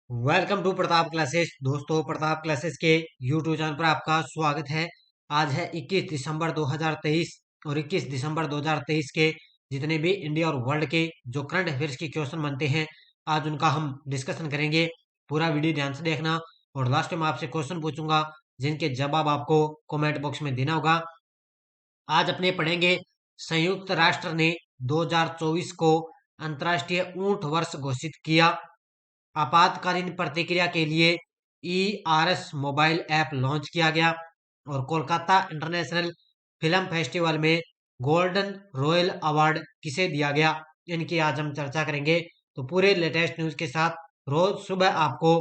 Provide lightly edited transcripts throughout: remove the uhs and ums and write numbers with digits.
Welcome to Pratap classes. दोस्तों, Pratap classes के YouTube channel पर आपका स्वागत है। आज है 21 दिसंबर 2023 और 21 दिसंबर 2023 के जितने भी इंडिया और वर्ल्ड के जो करंट अफेयर्स के क्वेश्चन बनते हैं, आज उनका हम डिस्कशन करेंगे। पूरा वीडियो ध्यान से देखना और लास्ट में आपसे क्वेश्चन पूछूंगा जिनके जवाब आपको कमेंट बॉक्स में देना होगा। आज अपने पढ़ेंगे संयुक्त राष्ट्र ने 2024 को अंतर्राष्ट्रीय ऊंट वर्ष घोषित किया। आपातकालीन प्रतिक्रिया के लिए ERS मोबाइल ऐप लॉन्च किया गया और कोलकाता इंटरनेशनल फिल्म फेस्टिवल में गोल्डन रॉयल अवार्ड किसे दिया गया, इनकी आज हम चर्चा करेंगे। तो पूरे लेटेस्ट न्यूज के साथ रोज सुबह आपको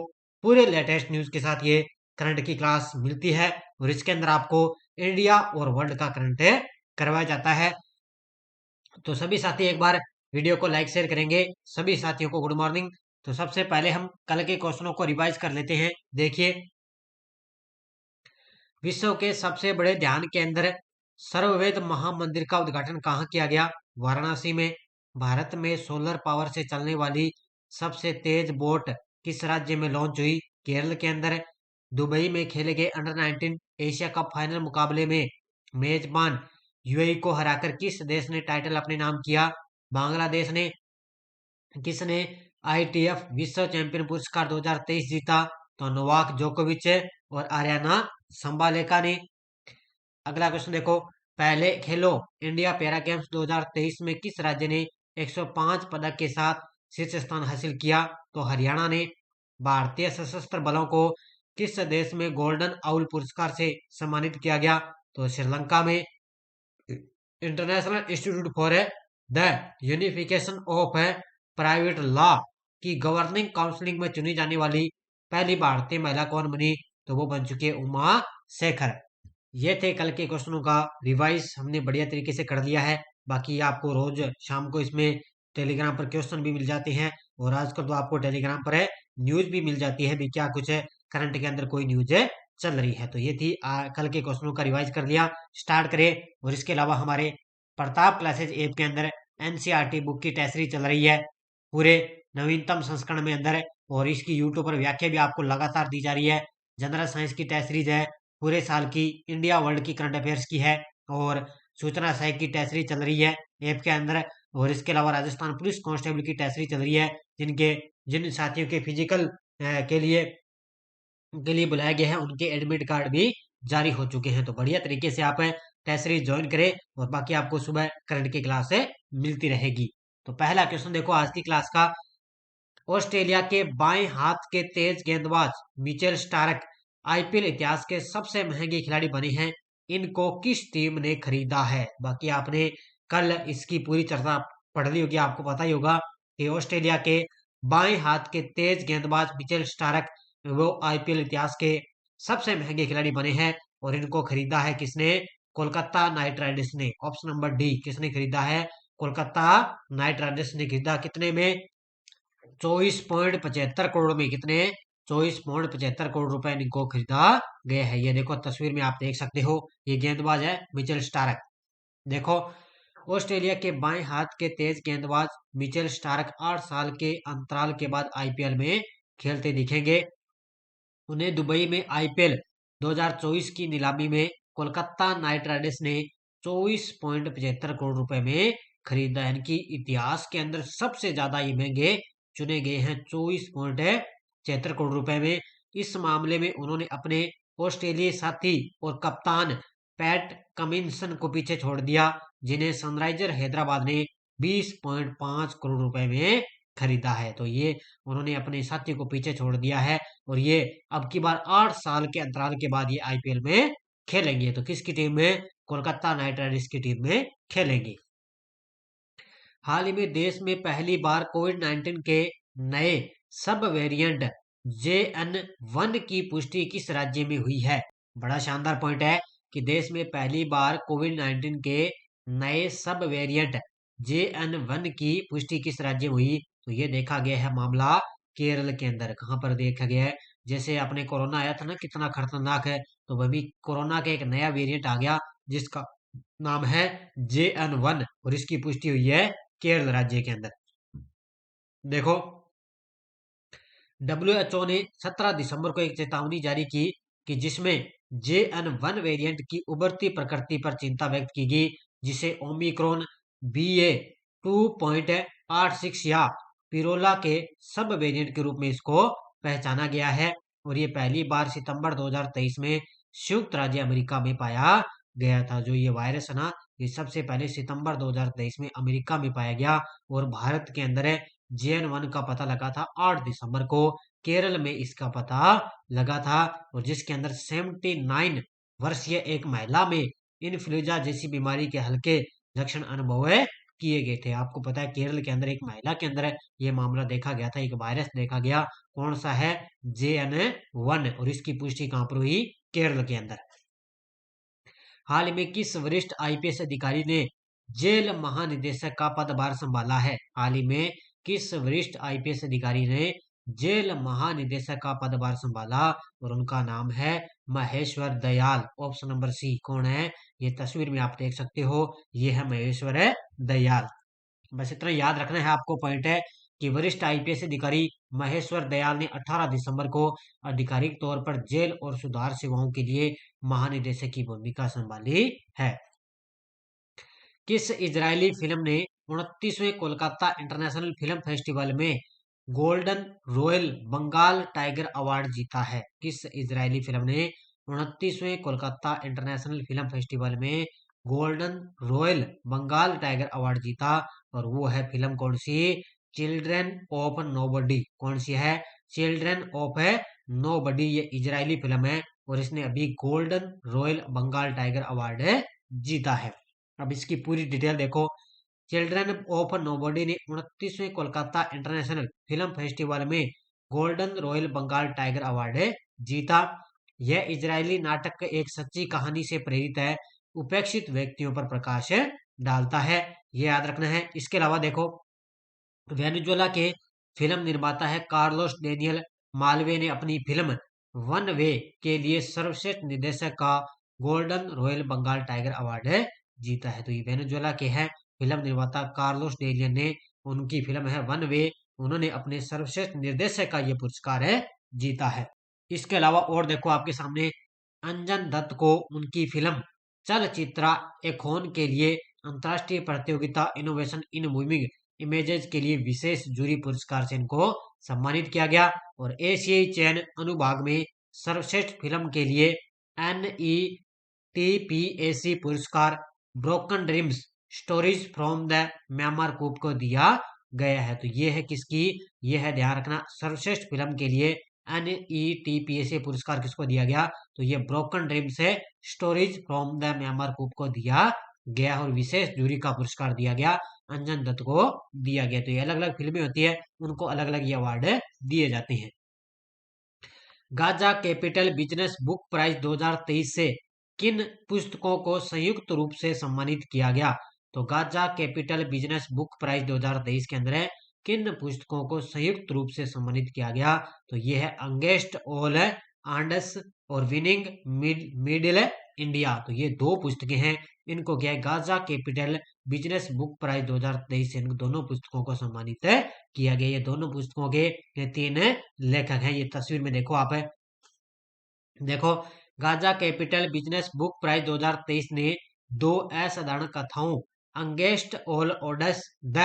पूरे लेटेस्ट न्यूज के साथ ये करंट की क्लास मिलती है और इसके अंदर आपको इंडिया और वर्ल्ड का करंट करवाया जाता है। तो सभी साथी एक बार वीडियो को लाइक शेयर करेंगे। सभी साथियों को गुड मॉर्निंग। तो सबसे पहले हम कल के क्वेश्चनों को रिवाइज कर लेते हैं। देखिए, विश्व के सबसे बड़े ध्यान केंद्र सर्ववेद महामंदिर का उद्घाटन कहाँ किया गया? वाराणसी में। भारत में सोलर पावर से चलने वाली सबसे तेज बोट किस राज्य में लॉन्च हुई? केरल के अंदर। दुबई में खेले गए अंडर 19 एशिया कप फाइनल मुकाबले में मेजबान यूएई को हराकर किस देश ने टाइटल अपने नाम किया? बांग्लादेश ने। किसने ITF विश्व चैंपियन पुरस्कार 2023 जीता? तो नोवाक जोकोविच और आर्याना संबालेका ने। अगला क्वेश्चन देखो, पहले खेलो इंडिया पैरा गेम्स 2023 में किस राज्य ने 105 पदक के साथ शीर्ष स्थान हासिल किया? तो हरियाणा ने। भारतीय सशस्त्र बलों को किस देश में गोल्डन आउल पुरस्कार से सम्मानित किया गया? तो श्रीलंका में। International institute for the unification of private law की गवर्निंग काउंसिलिंग में चुनी जाने वाली पहली भारतीय महिला कौन बनी? तो वो बन चुकी है उमा शेखर। ये थे कल के क्वेश्चनों का रिवाइज, हमने बढ़िया तरीके से कर लिया है। बाकी आपको रोज शाम को इसमें टेलीग्राम पर क्वेश्चन भी मिल जाते हैं और आजकल तो आपको टेलीग्राम पर है न्यूज भी मिल जाती है भी क्या कुछ है करंट के अंदर कोई न्यूज है चल रही है। तो ये थी कल के क्वेश्चनों का रिवाइज कर लिया। स्टार्ट करें। और इसके अलावा हमारे प्रताप क्लासेज ऐप के अंदर NCERT बुक की टेस्ट सीरीज चल रही है पूरे नवीनतम संस्करण में अंदर, और इसकी यूट्यूब पर व्याख्या भी आपको लगातार दी जा रही है। जनरल साइंस की टेस्ट सीरीज है पूरे साल की, इंडिया वर्ल्ड की करंट अफेयर्स की है, और सूचना साहित्य की टेस्ट सीरीज चल रही है ऐप के अंदर। और इसके अलावा राजस्थान पुलिस कांस्टेबल की टेस्ट सीरीज चल रही है जिन साथियों के फिजिकल के लिए बुलाया गया है उनके एडमिट कार्ड भी जारी हो चुके हैं। तो बढ़िया तरीके से आप टेस्ट सीरीज ज्वाइन करें और बाकी आपको सुबह करंट की क्लास मिलती रहेगी। तो पहला क्वेश्चन देखो आज की क्लास का। ऑस्ट्रेलिया के बाएं हाथ के तेज गेंदबाज मिचेल स्टार्क IPL इतिहास के सबसे महंगे खिलाड़ी बने हैं। इनको किस टीम ने खरीदा है? बाकी आपने कल इसकी पूरी चर्चा पढ़ ली होगी, आपको पता ही होगा कि ऑस्ट्रेलिया के बाएं हाथ के तेज गेंदबाज मिचेल स्टार्क वो IPL इतिहास के सबसे महंगे खिलाड़ी बने हैं और इनको खरीदा है किसने? कोलकाता नाइट राइडर्स ने। ऑप्शन नंबर डी, किसने खरीदा है? कोलकाता नाइट राइडर्स ने खरीदा। कितने में? 24.75 करोड़ में। कितने? 24.75 करोड़ रुपए इनको खरीदा गया है। ये देखो तस्वीर में आप देख सकते हो, ये गेंदबाज है मिचेल स्टार्क। देखो, ऑस्ट्रेलिया के बाएं हाथ के तेज गेंदबाज मिचेल स्टार्क 8 साल के अंतराल के बाद IPL में खेलते दिखेंगे। उन्हें दुबई में IPL 2024 की नीलामी में कोलकाता नाइट राइडर्स ने 24.75 करोड़ रुपए में खरीदा है। इनकी इतिहास के अंदर सबसे ज्यादा ये महंगे चुने गए हैं 24.75 करोड़ रुपए में। इस मामले में उन्होंने अपने ऑस्ट्रेलियाई साथी और कप्तान पैट कमिंसन को पीछे छोड़ दिया, जिन्हें सनराइजर हैदराबाद ने 20.5 करोड़ रुपए में खरीदा है। तो ये उन्होंने अपने साथी को पीछे छोड़ दिया है और ये अब की बार 8 साल के अंतराल के बाद ये IPL में खेलेंगे। तो किसकी टीम में? कोलकाता नाइट राइडर्स की टीम में खेलेंगे। हाल ही में देश में पहली बार कोविड-19 के नए सब वेरिएंट JN1 की पुष्टि किस राज्य में हुई है? बड़ा शानदार पॉइंट है कि देश में पहली बार कोविड-19 के नए सब वेरिएंट JN1 की पुष्टि किस राज्य में हुई? तो ये देखा गया है मामला केरल के अंदर। कहाँ पर देखा गया है? जैसे अपने कोरोना आया था ना, कितना खतरनाक है, तो वही कोरोना का एक नया वेरिएंट आ गया जिसका नाम है JN1 और इसकी पुष्टि हुई है केरल राज्य के अंदर। देखो, डब्ल्यूएचओ ने 17 दिसंबर को एक चेतावनी जारी की कि जिसमें JN1 वेरिएंट की उभरती प्रकृति पर चिंता व्यक्त की गई, जिसे ओमिक्रॉन BA.2.86 या पिरोला के सब वेरिएंट के रूप में इसको पहचाना गया है। और ये पहली बार सितंबर 2023 में संयुक्त राज्य अमेरिका में पाया गया था। जो ये वायरस है ना, ये सबसे पहले सितंबर 2023 में अमेरिका में पाया गया और भारत के अंदर JN1 का पता लगा था 8 दिसंबर को। केरल में इसका पता लगा था और जिसके अंदर 79 वर्षीय एक महिला में इन्फ्लुएंजा जैसी बीमारी के हल्के लक्षण अनुभव किए गए थे। आपको पता है केरल के अंदर एक महिला के अंदर ये मामला देखा गया था, एक वायरस देखा गया। कौन सा है? JN1। और इसकी पुष्टि कहां पर हुई? केरल के अंदर। हाल में किस वरिष्ठ आईपीएस अधिकारी ने जेल महानिदेशक का पदभार संभाला है? हाल ही में किस वरिष्ठ आईपीएस अधिकारी ने जेल महानिदेशक का पदभार संभाला? और उनका नाम है Maheshwar Dayal. Option number C. कौन है? ये तस्वीर में आप देख सकते हो, ये है महेश्वर दयाल। बस इतना याद रखना है आपको। पॉइंट है कि वरिष्ठ आईपीएस अधिकारी महेश्वर दयाल ने 18 दिसंबर को आधिकारिक तौर पर जेल और सुधार सेवाओं के लिए महानिदेशक की भूमिका संभाली है। किस इजरायली फिल्म ने 29वें कोलकाता इंटरनेशनल फिल्म फेस्टिवल में golden royal Bengal tiger award जीता है? किस इजरायली फिल्म ने 29वें कोलकाता इंटरनेशनल फिल्म फेस्टिवल में golden royal Bengal tiger award जीता? और वो है फिल्म कौन सी? Children of nobody. कौन सी है? Children of nobody. ये इजरायली फिल्म है और इसने अभी golden royal Bengal tiger award जीता है। अब इसकी पूरी डिटेल देखो। चिल्ड्रन ऑफ नोबडी ने 29वें कोलकाता इंटरनेशनल फिल्म फेस्टिवल में golden royal Bengal tiger award जीता। यह इजरायली नाटक एक सच्ची कहानी से प्रेरित है, उपेक्षित व्यक्तियों पर प्रकाश डालता है। यह याद रखना है। इसके अलावा देखो, वेनेजुएला के फिल्म निर्माता है कार्लोस डेनियल मालवे ने अपनी फिल्म वन वे के लिए सर्वश्रेष्ठ निर्देशक का golden royal Bengal tiger award जीता है। तो ये वेनेजुएला के हैं फिल्म निर्माता कार्लोस डेनियल ने, उनकी फिल्म है वन वे, उन्होंने अपने सर्वश्रेष्ठ निर्देशक का ये पुरस्कार जीता है। इसके अलावा और देखो आपके सामने, अंजन दत्त को उनकी फिल्म चलचित्रा एखोन के लिए अंतर्राष्ट्रीय प्रतियोगिता इनोवेशन इन मूविंग इमेजेस के लिए विशेष जूरी पुरस्कार से इनको सम्मानित किया गया। और एशियाई चयन अनुभाग में सर्वश्रेष्ठ फिल्म के लिए NETPAC पुरस्कार broken dreams stories from the Myanmar coup को दिया गया है। तो ये है किसकी? ये है, ध्यान रखना, सर्वश्रेष्ठ फिल्म के लिए NETPAC पुरस्कार किसको दिया गया? तो ये ब्रोकन ड्रीम्स है stories from the Myanmar coup को दिया गया और विशेष जूरी का पुरस्कार दिया गया, अंजन दत्त को दिया गया। तो ये अलग अलग फिल्में होती है, उनको अलग अलग ये अवार्ड दिए जाते हैं। Gaja capital business book prize 2023 से किन पुस्तकों को संयुक्त रूप से सम्मानित किया गया? तो Gaja capital business book prize 2023 के अंदर किन पुस्तकों को संयुक्त रूप से सम्मानित किया गया? तो ये है अंगेस्ट ऑल आंडस और विनिंग मिडिल इंडिया। तो ये दो पुस्तकें हैं, इनको क्या है, Gaja capital business book prize 2023 से इन दोनों पुस्तकों को सम्मानित किया गया। ये दोनों पुस्तकों के ये 3 लेखक हैं। ये तस्वीर में देखो आप, देखो, Gaja capital business book prize 2023 ने 2 असाधारण कथाओं against all odds the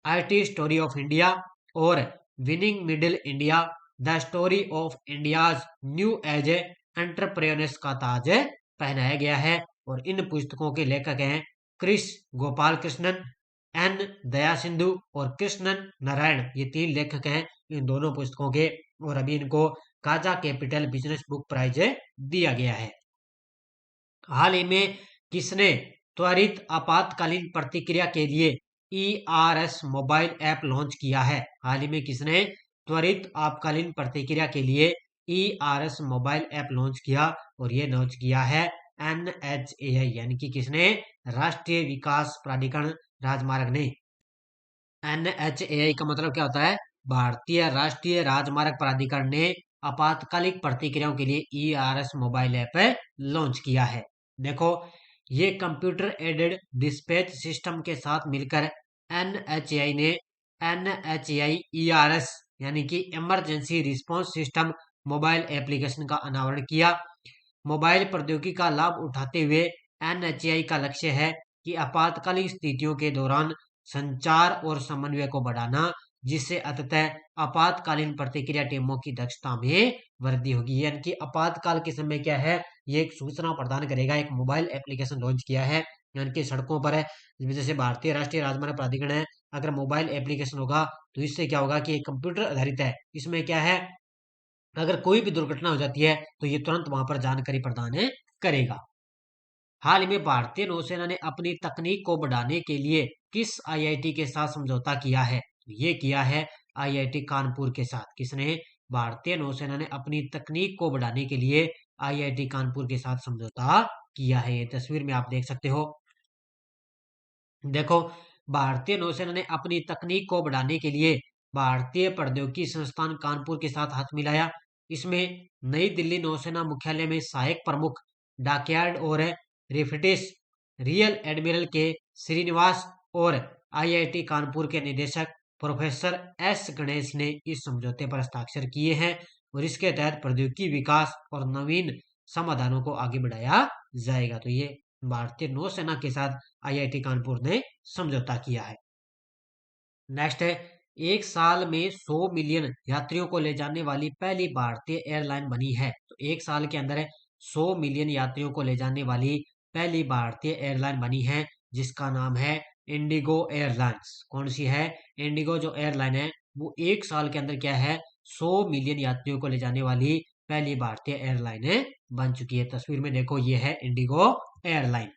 IT story of India और winning middle India the story of India's new age entrepreneurs का ताज पहनाया गया है। और इन पुस्तकों के लेखक हैं क्रिस गोपाल कृष्णन, एन दया सिंधु और कृष्णन नारायण। ये 3 लेखक हैं इन दोनों पुस्तकों के। और अभी इनको Gaja capital business book prize दिया गया है। हाल ही में किसने त्वरित आपातकालीन प्रतिक्रिया के लिए ERS मोबाइल ऐप लॉन्च किया है? हाल ही में किसने त्वरित आपातकालीन प्रतिक्रिया के लिए ERS मोबाइल ऐप लॉन्च किया? और ये लॉन्च किया है NHAI, यानी कि किसने? राष्ट्रीय विकास प्राधिकरण राजमार्ग ने। NHAI का मतलब क्या होता है? भारतीय राष्ट्रीय राजमार्ग प्राधिकरण ने आपातकालिक प्रतिक्रियाओं के लिए ERS मोबाइल ऐप लॉन्च किया है। देखो, ये कंप्यूटर एडेड डिस्पैच सिस्टम के साथ मिलकर NHAI ने NHAI ERS यानी कि emergency response system mobile application का अनावरण किया। मोबाइल प्रौद्योगिकी का लाभ उठाते हुए एनएचएआई का लक्ष्य है कि आपातकालीन स्थितियों के दौरान संचार और समन्वय को बढ़ाना, जिससे अंततः आपातकालीन प्रतिक्रिया टीमों की दक्षता में वृद्धि होगी। यानी कि आपातकाल के समय क्या है, ये एक सूचना प्रदान करेगा। एक मोबाइल एप्लीकेशन लॉन्च किया है, यानी कि सड़कों पर है, जैसे भारतीय राष्ट्रीय राजमार्ग प्राधिकरण है, अगर मोबाइल एप्लीकेशन होगा तो इससे क्या होगा कि कंप्यूटर आधारित है। इसमें क्या है, अगर कोई भी दुर्घटना हो जाती है तो ये तुरंत वहां पर जानकारी प्रदान करेगा। हाल ही में भारतीय नौसेना ने अपनी तकनीक को बढ़ाने के लिए किस आईआईटी के साथ समझौता किया है? ये किया है आईआईटी कानपुर के साथ। किसने? भारतीय नौसेना ने अपनी तकनीक को बढ़ाने के लिए आईआईटी कानपुर के साथ समझौता किया है। ये तस्वीर में आप देख सकते हो। देखो, भारतीय नौसेना ने अपनी तकनीक को बढ़ाने के लिए भारतीय प्रौद्योगिकी संस्थान कानपुर के साथ हाथ मिलाया। इसमें नई दिल्ली नौसेना मुख्यालय में सहायक प्रमुख डॉकयार्ड और रिफिटिस रियल एडमिरल के श्रीनिवास और आईआईटी कानपुर के निदेशक प्रोफेसर एस गणेश ने इस समझौते पर हस्ताक्षर किए हैं और इसके तहत प्रौद्योगिकी विकास और नवीन समाधानों को आगे बढ़ाया जाएगा। तो ये भारतीय नौसेना के साथ आईआईटी कानपुर ने समझौता किया है। नेक्स्ट है, एक साल में 100 मिलियन यात्रियों को ले जाने वाली पहली भारतीय एयरलाइन बनी है। तो एक साल के अंदर 100 मिलियन यात्रियों को ले जाने वाली पहली भारतीय एयरलाइन बनी है, जिसका नाम है इंडिगो एयरलाइंस। कौन सी है? इंडिगो जो एयरलाइन है वो एक साल के अंदर क्या है, 100 मिलियन यात्रियों को ले जाने वाली पहली भारतीय एयरलाइन बन चुकी है। तस्वीर में देखो, ये है इंडिगो एयरलाइन।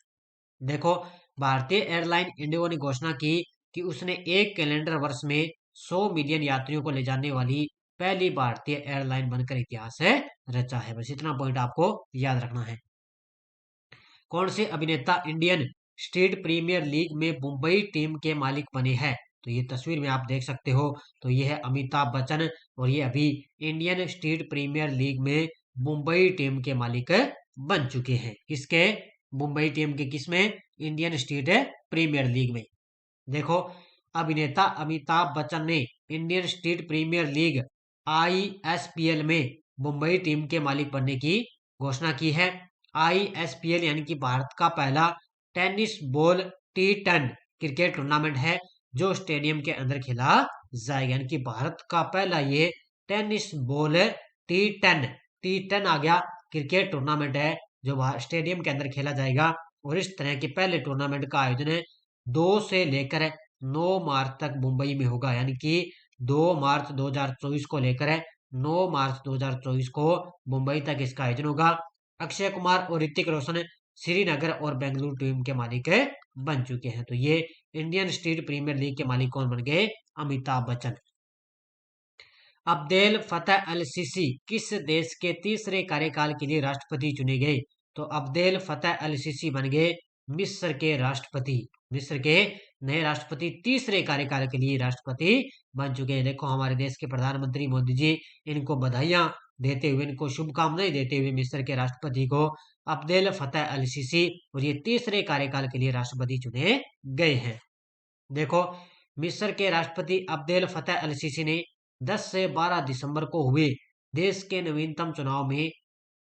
देखो, भारतीय एयरलाइन इंडिगो ने घोषणा की कि उसने एक कैलेंडर वर्ष में 100 मिलियन यात्रियों को ले जाने वाली पहली भारतीय एयरलाइन बनकर इतिहास रचा है। बस इतना पॉइंट आपको याद रखना है। कौन से अभिनेता इंडियन स्ट्रीट प्रीमियर लीग में मुंबई टीम के मालिक बने हैं? तो ये तस्वीर में आप देख सकते हो। तो ये है अमिताभ बच्चन और ये अभी इंडियन स्ट्रीट प्रीमियर लीग में मुंबई टीम के मालिक बन चुके हैं। किसके? मुंबई टीम के। किसमें? इंडियन स्ट्रीट प्रीमियर लीग में। देखो, अभिनेता अमिताभ बच्चन ने Indian street premier league ISPL में मुंबई टीम के मालिक बनने की घोषणा की है। आईएसपीएल यानी कि भारत का पहला tennis ball T10 cricket tournament है जो स्टेडियम के अंदर खेला जाएगा। यानी कि भारत का पहला ये टेनिस बॉल T10 आ गया क्रिकेट टूर्नामेंट है जो स्टेडियम के अंदर खेला जाएगा। और इस तरह के पहले टूर्नामेंट का आयोजन 2 से लेकर 9 मार्च तक मुंबई में होगा। यानी कि 2 मार्च 2024 को लेकर 9 मार्च 2024 को मुंबई तक इसका आयोजन होगा। अक्षय कुमार और ऋतिक रोशन श्रीनगर और बेंगलुरु टीम के मालिक बन चुके हैं। तो ये इंडियन स्ट्रीट प्रीमियर लीग के मालिक कौन बन गए? अमिताभ बच्चन। अब्देल फतेह अल सीसी किस देश के तीसरे कार्यकाल के लिए राष्ट्रपति चुने गए? तो अब्देल फतेह अल सीसी बन गए मिस्र के राष्ट्रपति। मिस्र के नए राष्ट्रपति तीसरे कार्यकाल के लिए राष्ट्रपति बन चुके हैं। देखो, हमारे देश के प्रधानमंत्री मोदी जी इनको बधाइयां देते हुए, इनको शुभकामनाएं देते हुए मिस्र के राष्ट्रपति को अब्देल फतेह अल सीसी और ये तीसरे कार्यकाल के लिए राष्ट्रपति चुने गए हैं। देखो, मिस्र के राष्ट्रपति अब्देल फतेह अल सीसी ने 10 से 12 दिसंबर को हुए देश के नवीनतम चुनाव में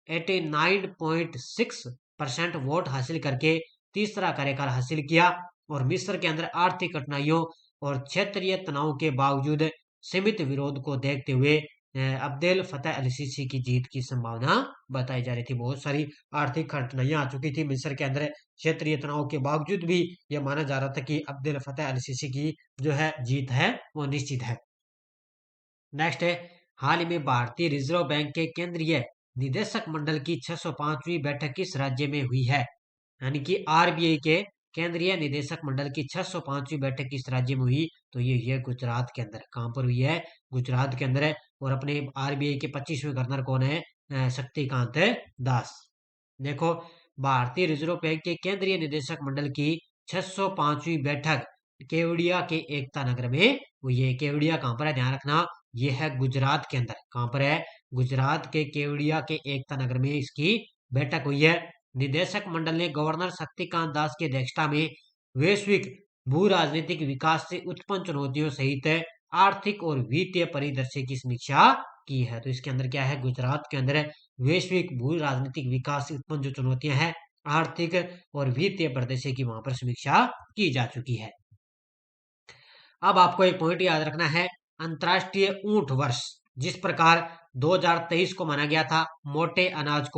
89.6% वोट हासिल करके तीसरा कार्यकाल हासिल किया और मिस्र के अंदर आर्थिक कठिनाइयों और क्षेत्रीय तनाव के बावजूद सीमित विरोध को देखते हुए अब्देल फतेह अल सीसी की जीत की संभावना बताई जा रही थी। बहुत सारी आर्थिक कठिनाइयां आ चुकी थी मिस्र के अंदर, क्षेत्रीय तनाव के बावजूद भी यह माना जा रहा था कि अब्देल फतेह अल सीसी की जो है जीत है वो निश्चित है। नेक्स्ट है, हाल ही में भारतीय रिजर्व बैंक के केंद्रीय निदेशक मंडल की 605वीं बैठक किस राज्य में हुई है? यानी कि आरबीआई के केंद्रीय निदेशक मंडल की 605वीं बैठक किस राज्य में हुई? तो ये है गुजरात के अंदर। कहां पर हुई है? गुजरात के अंदर है। और अपने आरबीआई के 25वें गवर्नर कौन है? शक्तिकांत दास। देखो, भारतीय रिजर्व बैंक के केंद्रीय निदेशक मंडल की 605वीं बैठक केवड़िया के एकता नगर में हुई है। केवड़िया कहां पर है? ध्यान रखना, ये है गुजरात के अंदर। कहां पर है? गुजरात के केवड़िया के एकता नगर में इसकी बैठक हुई है। निदेशक मंडल ने गवर्नर शक्तिकांत दास की अध्यक्षता में वैश्विक भू राजनीतिक विकास से उत्पन्न चुनौतियों सहित आर्थिक और वित्तीय परिदृश्य की समीक्षा की है। तो इसके अंदर क्या है, गुजरात के अंदर वैश्विक भू राजनीतिक विकास से उत्पन्न जो चुनौतियां हैं, आर्थिक और वित्तीय परिदृश्य की वहां पर समीक्षा की जा चुकी है। अब आपको एक पॉइंट याद रखना है, अंतर्राष्ट्रीय ऊंट वर्ष जिस प्रकार 2023 को माना गया था, मोटे अनाज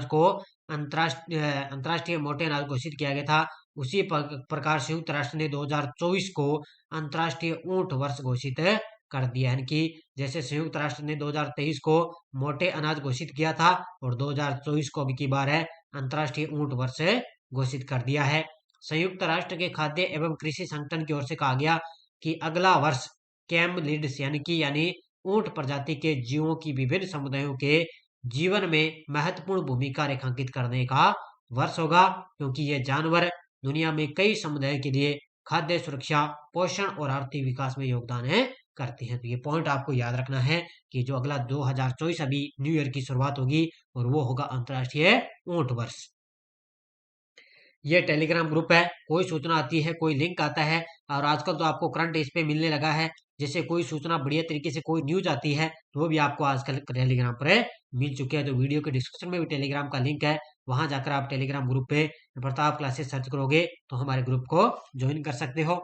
को अंतर्राष्ट्रीय मोटे अनाज घोषित किया गया था, उसी प्रकार संयुक्त राष्ट्र ने 2024 को अंतर्राष्ट्रीय ऊंट वर्ष घोषित कर दिया। यानी कि जैसे संयुक्त राष्ट्र ने 2023 को मोटे अनाज घोषित किया था और 2024 को अभी की बार है अंतर्राष्ट्रीय ऊंट वर्ष घोषित कर दिया है। संयुक्त राष्ट्र के खाद्य एवं कृषि संगठन की ओर से कहा गया कि अगला वर्ष कैमलिड्स यानी ऊंट प्रजाति के जीवों की विभिन्न समुदायों के जीवन में महत्वपूर्ण भूमिका रेखांकित करने का वर्ष होगा, क्योंकि ये जानवर दुनिया में कई समुदायों के लिए खाद्य सुरक्षा, पोषण और आर्थिक विकास में योगदान करते हैं। तो ये पॉइंट आपको याद रखना है कि जो अगला 2024 अभी न्यू ईयर की शुरुआत होगी और वो होगा अंतर्राष्ट्रीय ऊंट वर्ष। ये टेलीग्राम ग्रुप है, कोई सूचना आती है, कोई लिंक आता है, और आजकल तो आपको करंट इस पे मिलने लगा है, जैसे कोई सूचना बढ़िया तरीके से कोई न्यूज आती है तो वो भी आपको आजकल टेलीग्राम पर मिल चुके हैं। तो वीडियो के डिस्क्रिप्शन में भी टेलीग्राम का लिंक है, वहां जाकर आप टेलीग्राम ग्रुप पे प्रताप क्लासेस सर्च करोगे तो हमारे ग्रुप को ज्वाइन कर सकते हो।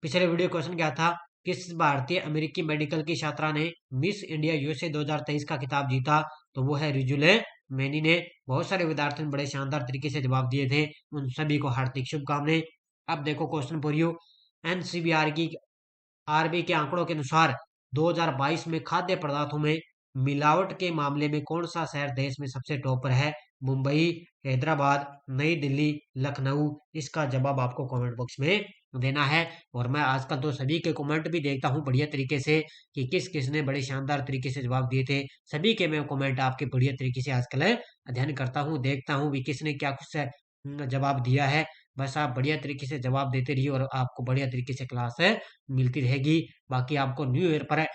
पिछले वीडियो क्वेश्चन क्या था, किस भारतीय अमेरिकी मेडिकल की छात्रा ने मिस इंडिया यूएसए 2023 का खिताब जीता? तो वो है रिजुले मैनी ने। बहुत सारे विद्यार्थियों ने बड़े शानदार तरीके से जवाब दिए थे, उन सभी को हार्दिक शुभकामनाएं। अब देखो क्वेश्चन फॉर यू, आरबी के आंकड़ों के अनुसार 2022 में खाद्य पदार्थों में मिलावट के मामले में कौन सा शहर देश में सबसे टॉप पर है? मुंबई, हैदराबाद, नई दिल्ली, लखनऊ? इसका जवाब आपको कमेंट बॉक्स में देना है। और मैं आजकल तो सभी के कमेंट भी देखता हूँ बढ़िया तरीके से कि किस किस ने बड़े शानदार तरीके से जवाब दिए थे। सभी के मैं कमेंट आपके बढ़िया तरीके से आजकल अध्ययन करता हूँ, देखता हूँ भी किसने क्या कुछ जवाब दिया है। बस आप बढ़िया तरीके से जवाब देते रहिए और आपको बढ़िया तरीके से क्लास मिलती रहेगी। बाकी आपको न्यू ईयर पर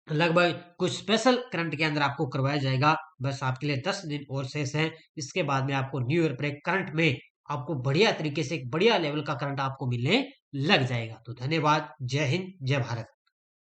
लगभग कुछ स्पेशल करंट के अंदर आपको करवाया जाएगा। बस आपके लिए 10 दिन और शेष हैं, इसके बाद में आपको न्यू ईयर पर एक करंट में आपको बढ़िया तरीके से एक बढ़िया लेवल का करंट आपको मिलने लग जाएगा। तो धन्यवाद, जय हिंद, जय भारत।